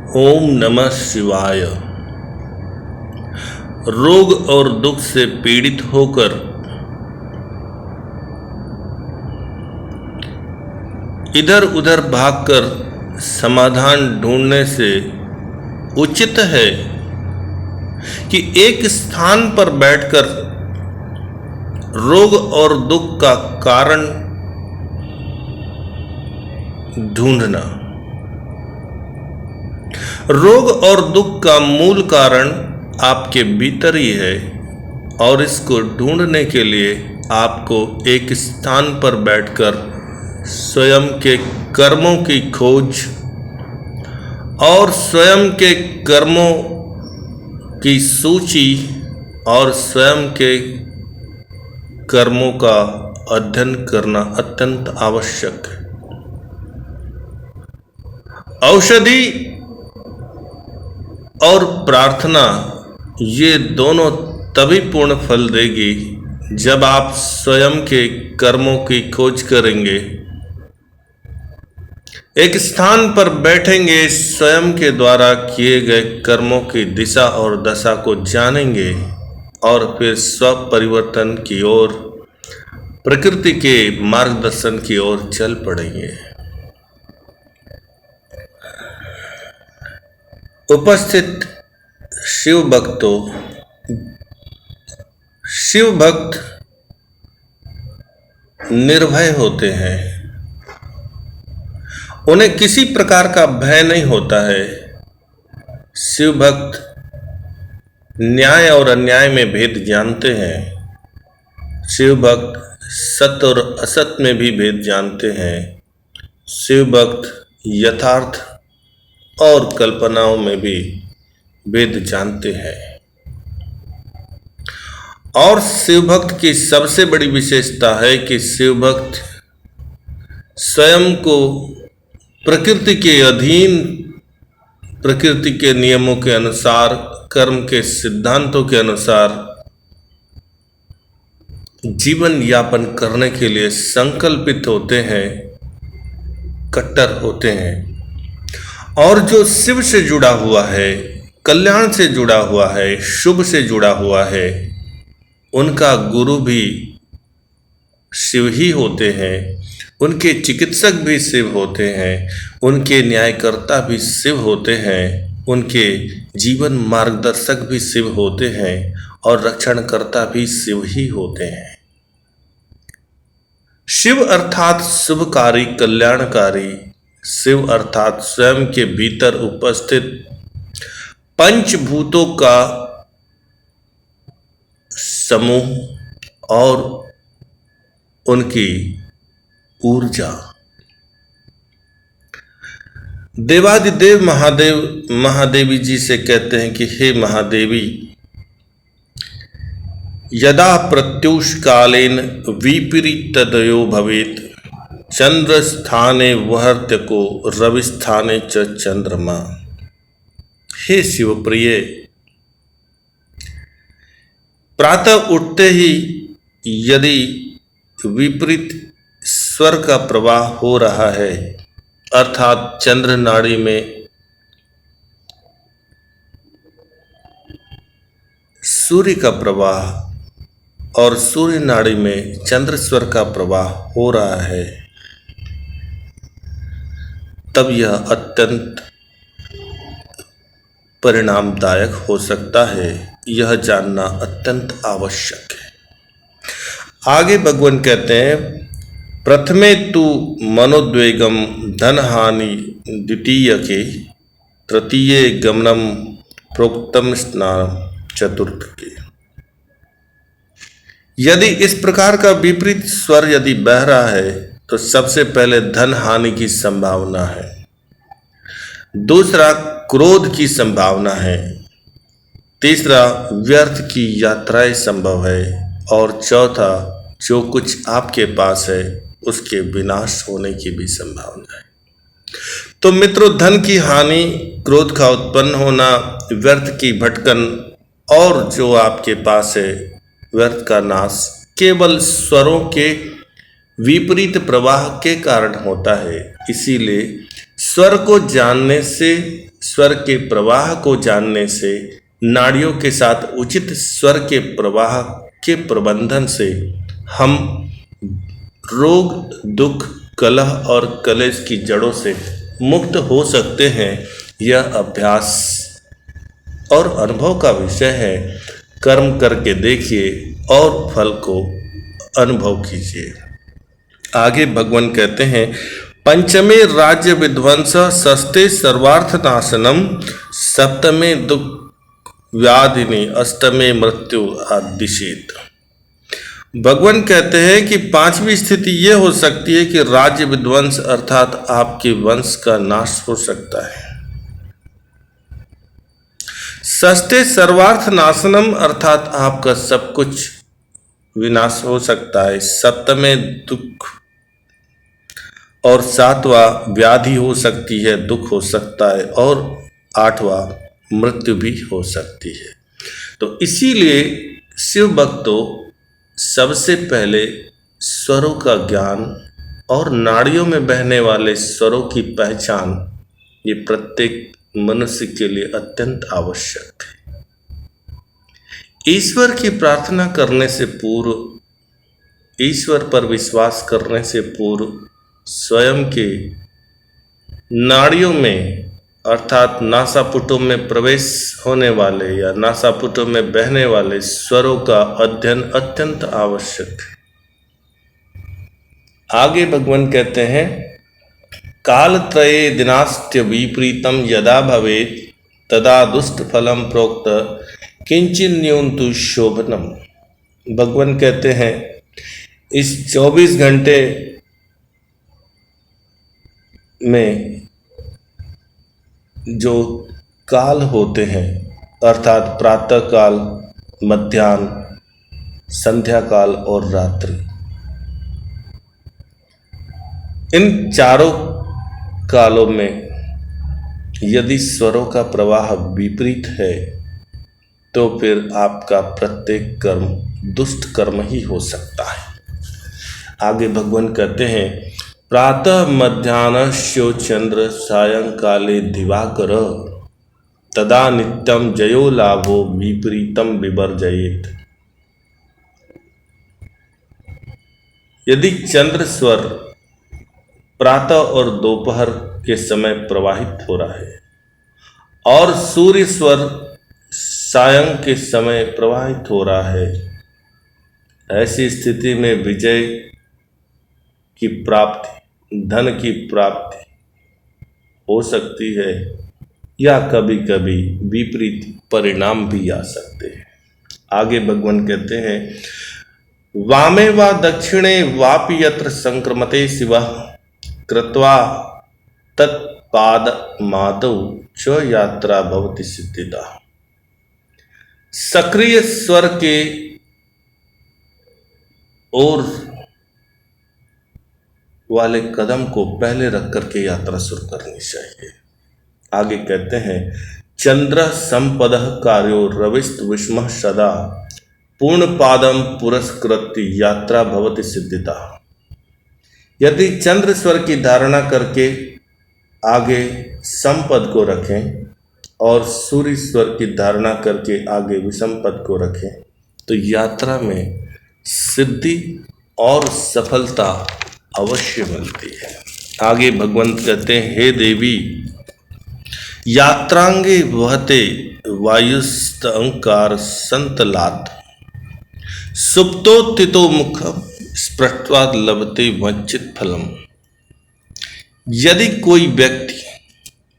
ओम नमः शिवाय। रोग और दुख से पीड़ित होकर इधर उधर भागकर समाधान ढूंढने से उचित है कि एक स्थान पर बैठकर रोग और दुख का कारण ढूंढना। रोग और दुख का मूल कारण आपके भीतर ही है और इसको ढूंढने के लिए आपको एक स्थान पर बैठकर स्वयं के कर्मों की खोज और स्वयं के कर्मों की सूची और स्वयं के कर्मों का अध्ययन करना अत्यंत आवश्यक है। औषधि और प्रार्थना ये दोनों तभी पूर्ण फल देगी जब आप स्वयं के कर्मों की खोज करेंगे, एक स्थान पर बैठेंगे, स्वयं के द्वारा किए गए कर्मों की दिशा और दशा को जानेंगे और फिर स्व परिवर्तन की ओर, प्रकृति के मार्गदर्शन की ओर चल पड़ेंगे। उपस्थित शिव भक्तों, शिव भक्त निर्भय होते हैं, उन्हें किसी प्रकार का भय नहीं होता है। शिव भक्त न्याय और अन्याय में भेद जानते हैं। शिव भक्त सत्य और असत्य में भी भेद जानते हैं। शिव भक्त यथार्थ और कल्पनाओं में भी भेद जानते हैं। और शिव भक्त की सबसे बड़ी विशेषता है कि शिव भक्त स्वयं को प्रकृति के अधीन, प्रकृति के नियमों के अनुसार, कर्म के सिद्धांतों के अनुसार जीवन यापन करने के लिए संकल्पित होते हैं, कट्टर होते हैं। और जो शिव से जुड़ा हुआ है, कल्याण से जुड़ा हुआ है, शुभ से जुड़ा हुआ है, उनका गुरु भी शिव ही होते हैं, उनके चिकित्सक भी शिव होते हैं, उनके न्यायकर्ता भी शिव होते हैं, उनके जीवन मार्गदर्शक भी शिव होते हैं और रक्षणकर्ता भी शिव ही होते हैं। शिव अर्थात शुभकारी, कल्याणकारी। शिव अर्थात स्वयं के भीतर उपस्थित पंचभूतों का समूह और उनकी ऊर्जा। देवादिदेव महादेव महादेवी जी से कहते हैं कि हे महादेवी, यदा प्रत्युष कालेन विपरीतदयो भवेत्, चंद्र स्थाने वहर्त्य को रवि स्थाने च चंद्रमा। हे शिवप्रिय, प्रातः उठते ही यदि विपरीत स्वर का प्रवाह हो रहा है, अर्थात चंद्र नाड़ी में सूर्य का प्रवाह और सूर्य नाड़ी में चंद्र स्वर का प्रवाह हो रहा है, तब यह अत्यंत परिणामदायक हो सकता है। यह जानना अत्यंत आवश्यक है। आगे भगवान कहते हैं, प्रथमे तु मनोद्वेगम धन हानि द्वितीय के, तृतीय गमनम प्रोक्तम स्नान चतुर्थ के। यदि इस प्रकार का विपरीत स्वर यदि बह रहा है तो सबसे पहले धन हानि की संभावना है, दूसरा क्रोध की संभावना है, तीसरा व्यर्थ की यात्राएं संभव है और चौथा जो कुछ आपके पास है उसके विनाश होने की भी संभावना है। तो मित्रों, धन की हानि, क्रोध का उत्पन्न होना, व्यर्थ की भटकन और जो आपके पास है व्यर्थ का नाश केवल स्वरों के विपरीत प्रवाह के कारण होता है। इसीलिए स्वर को जानने से स्वर के प्रवाह को जानने से, नाड़ियों के साथ उचित स्वर के प्रवाह के प्रबंधन से हम रोग, दुख, कलह और कलेश की जड़ों से मुक्त हो सकते हैं। यह अभ्यास और अनुभव का विषय है। कर्म करके देखिए और फल को अनुभव कीजिए। आगे भगवान कहते हैं, पंचमे राज्य विध्वंस, षष्ठे सर्वार्थ नाशनम, सप्तमे दुख व्याधिनी, अष्टमे मृत्यु आदिशेत। भगवान कहते हैं कि पांचवी स्थिति यह हो सकती है कि राज्य विध्वंस अर्थात आपके वंश का नाश हो सकता है। षष्ठे सर्वार्थ नाशनम अर्थात आपका सब कुछ विनाश हो सकता है। सप्तमे दुख और सातवां व्याधि हो सकती है, दुख हो सकता है, और आठवां मृत्यु भी हो सकती है। तो इसीलिए शिव भक्तों सबसे पहले स्वरों का ज्ञान और नाड़ियों में बहने वाले स्वरों की पहचान ये प्रत्येक मनुष्य के लिए अत्यंत आवश्यक है। ईश्वर की प्रार्थना करने से पूर्व, ईश्वर पर विश्वास करने से पूर्व स्वयं के नाड़ियों में अर्थात नासापुटों में प्रवेश होने वाले या नासापुटों में बहने वाले स्वरों का अध्ययन अत्यंत आवश्यक है। आगे भगवान कहते हैं, कालत्रये दिनास्त्य विपरीतम यदा भवेत् तदा दुष्ट फलम प्रोक्त किंचिन न्यूनतु शोभनम। भगवान कहते हैं, इस 24 घंटे में जो काल होते हैं अर्थात प्रातः काल, मध्याह्न, संध्या काल और रात्रि, इन चारों कालों में यदि स्वरों का प्रवाह विपरीत है तो फिर आपका प्रत्येक कर्म दुष्ट कर्म ही हो सकता है। आगे भगवान कहते हैं, प्रातः मध्याह्नस्यो चंद्र सायंकाले दिवाकर तदा नित्यम जयो लाभो विपरीतम विवर्जयेत। यदि चंद्र स्वर प्रातः और दोपहर के समय प्रवाहित हो रहा है और सूर्य स्वर सायं के समय प्रवाहित हो रहा है, ऐसी स्थिति में विजय की प्राप्ति, धन की प्राप्ति हो सकती है या कभी कभी विपरीत परिणाम भी आ सकते हैं। आगे भगवान कहते हैं, वामे वा दक्षिणे वापि यत्र संक्रमते शिवः कृत्वा तत्पाद मादौ च यात्रा भवति सिद्धिदा। सक्रिय स्वर के ओर वाले कदम को पहले रख करके यात्रा शुरू करनी चाहिए। आगे कहते हैं, चंद्र संपदः कार्यो रविस्त विष्मः सदा पूर्ण पादम पुरस्कृत्य यात्रा भवति सिद्धिता। यदि चंद्र स्वर की धारणा करके आगे संपद को रखें और सूर्य स्वर की धारणा करके आगे विषमपद को रखें तो यात्रा में सिद्धि और सफलता अवश्य मिलती है। आगे भगवान कहते हैं, हे देवी यात्रांगे वहते वायुस्त अंकार संतलात सुप्तोत्थितो मुखम स्पृष्ट्वा लभते वंचित फलम। यदि कोई व्यक्ति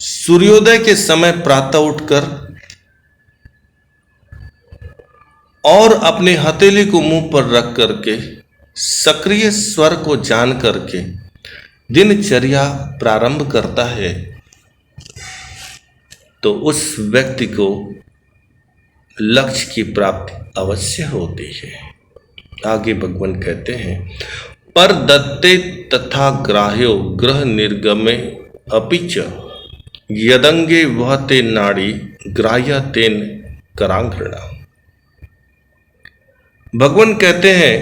सूर्योदय के समय प्रातः उठकर और अपने हथेली को मुंह पर रख करके सक्रिय स्वर को जान करके दिनचर्या प्रारंभ करता है तो उस व्यक्ति को लक्ष्य की प्राप्ति अवश्य होती है। आगे भगवान कहते हैं, पर दत्ते तथा ग्राह्यो ग्रह निर्गमे अपिच यदंगे वहते नाड़ी ग्राह्य तेन करांघृणा। भगवान कहते हैं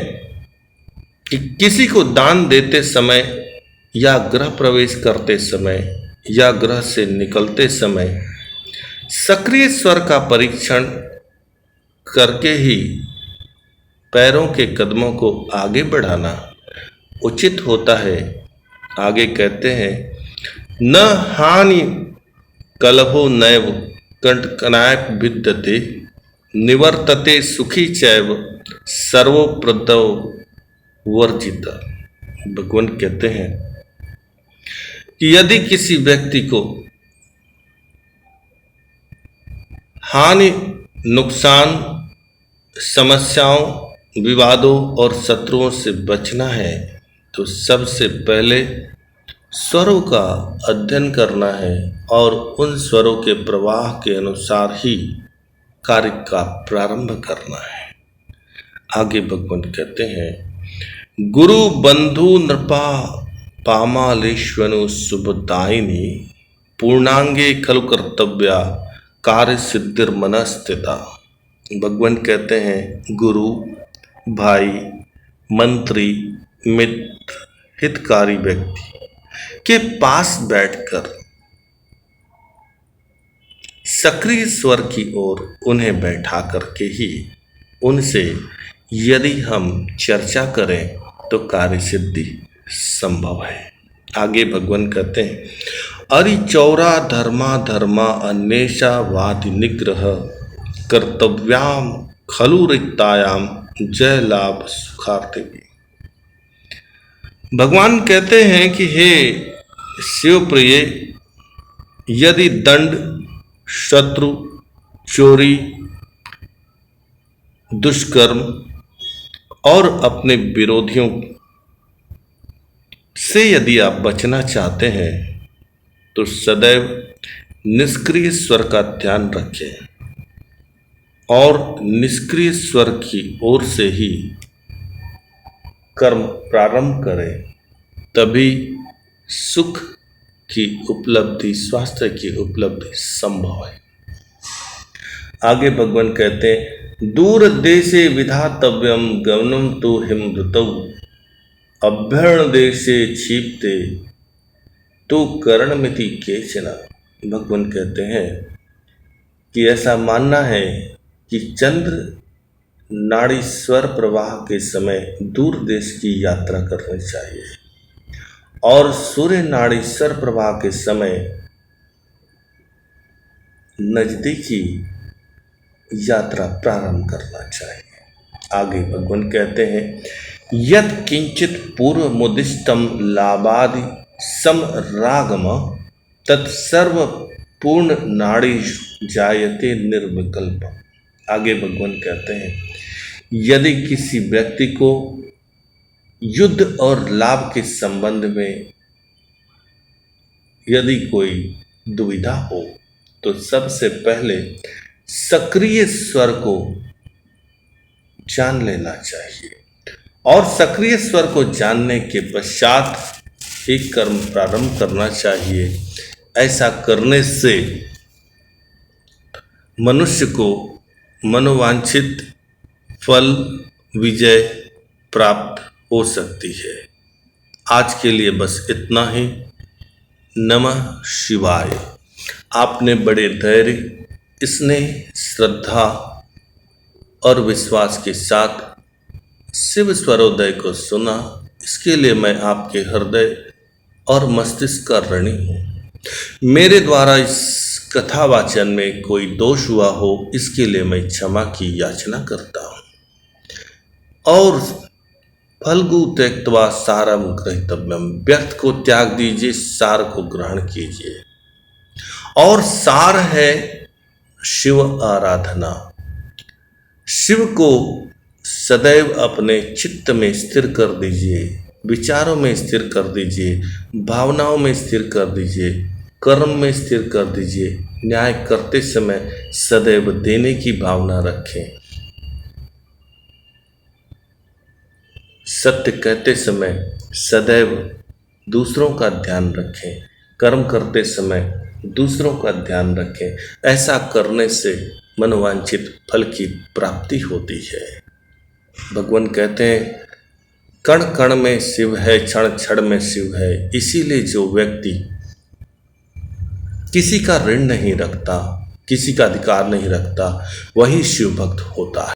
कि किसी को दान देते समय या गृह प्रवेश करते समय या गृह से निकलते समय सक्रिय स्वर का परीक्षण करके ही पैरों के कदमों को आगे बढ़ाना उचित होता है। आगे कहते हैं, न हानि कलहो नैव कंटकनाय विद्यते निवर्तते सुखी चैव सर्वोप्रदव वर्जित। भगवान कहते हैं कि यदि किसी व्यक्ति को हानि, नुकसान, समस्याओं, विवादों और शत्रुओं से बचना है तो सबसे पहले स्वरों का अध्ययन करना है और उन स्वरों के प्रवाह के अनुसार ही कार्य का प्रारंभ करना है। आगे भगवान कहते हैं, गुरु बंधु नृपा पामालेश्वनु शुभदायिनी पूर्णांगे खलु कर्तव्या कार्य सिद्धिर मनस्थिता। भगवान कहते हैं, गुरु, भाई, मंत्री, मित्र, हितकारी व्यक्ति के पास बैठकर सक्रिय स्वर की ओर उन्हें बैठा करके ही उनसे यदि हम चर्चा करें तो कार्य सिद्धि संभव है। आगे भगवान कहते हैं, अरिचौरा धर्मा धर्मा अन्वेषा वादि निग्रह कर्तव्याम खलु रिक्तायाम जय लाभ सुखार्थे। भगवान कहते हैं कि हे शिवप्रिय, यदि दंड, शत्रु, चोरी, दुष्कर्म और अपने विरोधियों से यदि आप बचना चाहते हैं तो सदैव निष्क्रिय स्वर का ध्यान रखें और निष्क्रिय स्वर की ओर से ही कर्म प्रारंभ करें, तभी सुख की उपलब्धि, स्वास्थ्य की उपलब्धि संभव है। आगे भगवान कहते हैं, दूर देशे विधातव्यम गमनम तो हिमृतौ अभ्यर्ण देशे क्षिप्ते तो करणमिति केचन। भगवान कहते हैं कि ऐसा मानना है कि चंद्र नाड़ी स्वर प्रवाह के समय दूर देश की यात्रा करनी चाहिए और सूर्य नाड़ी स्वर प्रवाह के समय नजदीकी यात्रा प्रारंभ करना चाहिए। आगे भगवान कहते हैं, यत् किंचित पूर्व मुदिष्टम लाभादि सम रागम तत्सर्व पूर्ण नाड़ी जायते निर्विकल्प। आगे भगवान कहते हैं, यदि किसी व्यक्ति को युद्ध और लाभ के संबंध में यदि कोई दुविधा हो तो सबसे पहले सक्रिय स्वर को जान लेना चाहिए और सक्रिय स्वर को जानने के पश्चात एक कर्म प्रारंभ करना चाहिए। ऐसा करने से मनुष्य को मनोवांछित फल, विजय प्राप्त हो सकती है। आज के लिए बस इतना ही। नमः शिवाय। आपने बड़े धैर्य, स्नेह, श्रद्धा और विश्वास के साथ शिव स्वरोदय को सुना, इसके लिए मैं आपके हृदय और मस्तिष्क का ऋणी हूँ। मेरे द्वारा इस कथावाचन में कोई दोष हुआ हो, इसके लिए मैं क्षमा की याचना करता हूँ। और फल्गु त्यक्त्वा सारम ग्रहीतव्यम, व्यर्थ को त्याग दीजिए, सार को ग्रहण कीजिए। और सार है शिव आराधना। शिव को सदैव अपने चित्त में स्थिर कर दीजिए, विचारों में स्थिर कर दीजिए, भावनाओं में स्थिर कर दीजिए, कर्म में स्थिर कर दीजिए। न्याय करते समय सदैव देने की भावना रखें। सत्य कहते समय सदैव दूसरों का ध्यान रखें। कर्म करते समय दूसरों का ध्यान रखें। ऐसा करने से मनोवांछित फल की प्राप्ति होती है। भगवान कहते हैं, कण कण में शिव है, क्षण क्षण में शिव है। इसीलिए जो व्यक्ति किसी का ऋण नहीं रखता, किसी का अधिकार नहीं रखता, वही शिव भक्त होता है।